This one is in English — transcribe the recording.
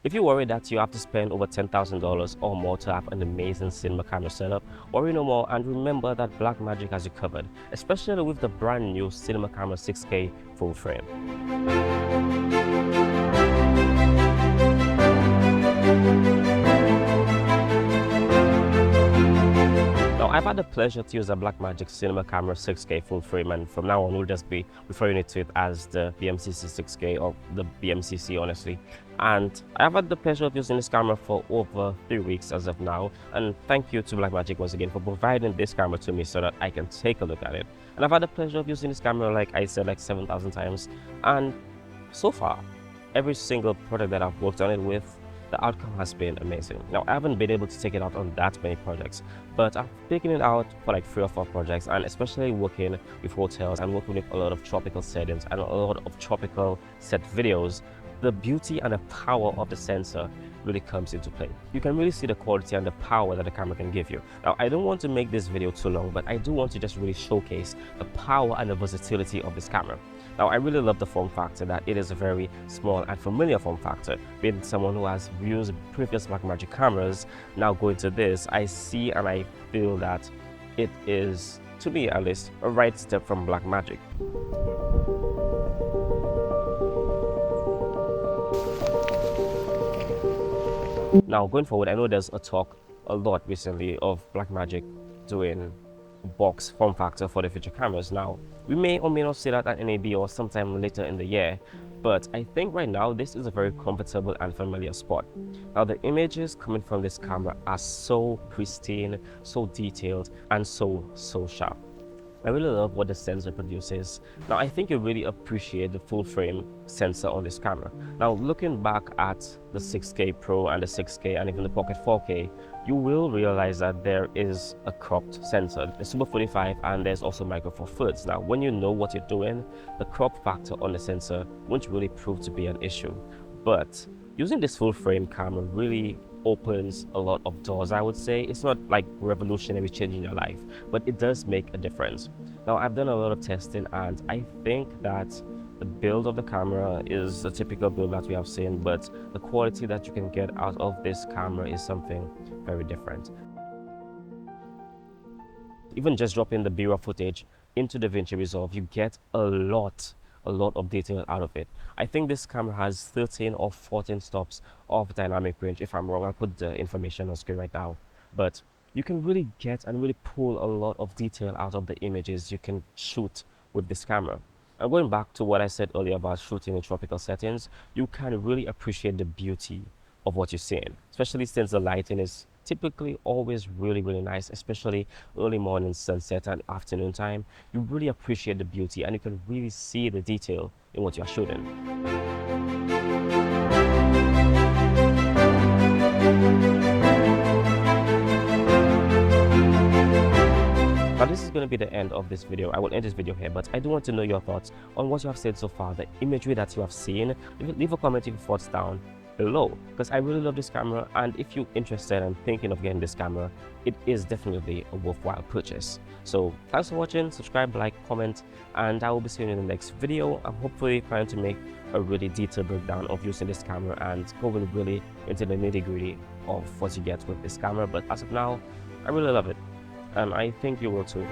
If you worry that you have to spend over $10,000 or more to have an amazing cinema camera setup, worry no more and remember that Blackmagic has you covered, especially with the brand new Cinema Camera 6K full frame. Now, I've had the pleasure to use a Blackmagic Cinema Camera 6K full frame, and from now on we'll just be referring to it as the BMCC6K or the BMCC, honestly. And I've had the pleasure of using this camera for over 3 weeks as of now, and thank you to Blackmagic once again for providing this camera to me so that I can take a look at it. And I've had the pleasure of using this camera, like I said, like 7,000 times, and so far every single product that I've worked on it with, the outcome has been amazing. Now, I haven't been able to take it out on that many projects, but I've taken it out for like 3 or 4 projects, and especially working with hotels and working with a lot of tropical settings and a lot of tropical set videos, the beauty and the power of the sensor really comes into play. You can really see the quality and the power that the camera can give you. Now, I don't want to make this video too long, but I do want to just really showcase the power and the versatility of this camera. Now, I really love the form factor, that it is a very small and familiar form factor. Being someone who has used previous Blackmagic cameras, now going to this, I see and I feel that it is, to me at least, a right step from Blackmagic. Now, going forward, I know there's a lot recently of Blackmagic doing box form factor for the future cameras. Now, we may or may not see that at NAB or sometime later in the year, but I think right now this is a very comfortable and familiar spot. Now, the images coming from this camera are so pristine, so detailed, and so sharp. I really love what the sensor produces. Now, I think you really appreciate the full frame sensor on this camera. Now, looking back at the 6K Pro and the 6K and even the Pocket 4K, you will realize that there is a cropped sensor. There's Super 45 and there's also Micro Four Thirds. Now, when you know what you're doing, the crop factor on the sensor won't really prove to be an issue. But using this full frame camera really opens a lot of doors, I would say. It's not like revolutionary changing your life, but it does make a difference. Now, I've done a lot of testing and I think that the build of the camera is a typical build that we have seen, but the quality that you can get out of this camera is something very different. Even just dropping the B-raw footage into DaVinci Resolve, you get a lot of detail out of it. I think this camera has 13 or 14 stops of dynamic range. If I'm wrong, I'll put the information on screen right now. But you can really get and really pull a lot of detail out of the images you can shoot with this camera. And going back to what I said earlier about shooting in tropical settings, you can really appreciate the beauty of what you're seeing, especially since the lighting is typically always really nice, especially early morning, sunset, and afternoon time. You really appreciate the beauty and you can really see the detail in what you're shooting. Now, this is going to be the end of this video. I will end this video here, but I do want to know your thoughts on what you have said so far, the imagery that you have seen. Leave a comment with your thoughts down below, because I really love this camera, and if you're interested and thinking of getting this camera, it is definitely a worthwhile purchase. So thanks for watching, subscribe, like, comment, and I will be seeing you in the next video. I'm hopefully trying to make a really detailed breakdown of using this camera and going really into the nitty-gritty of what you get with this camera. But as of now, I really love it, and I think you will too.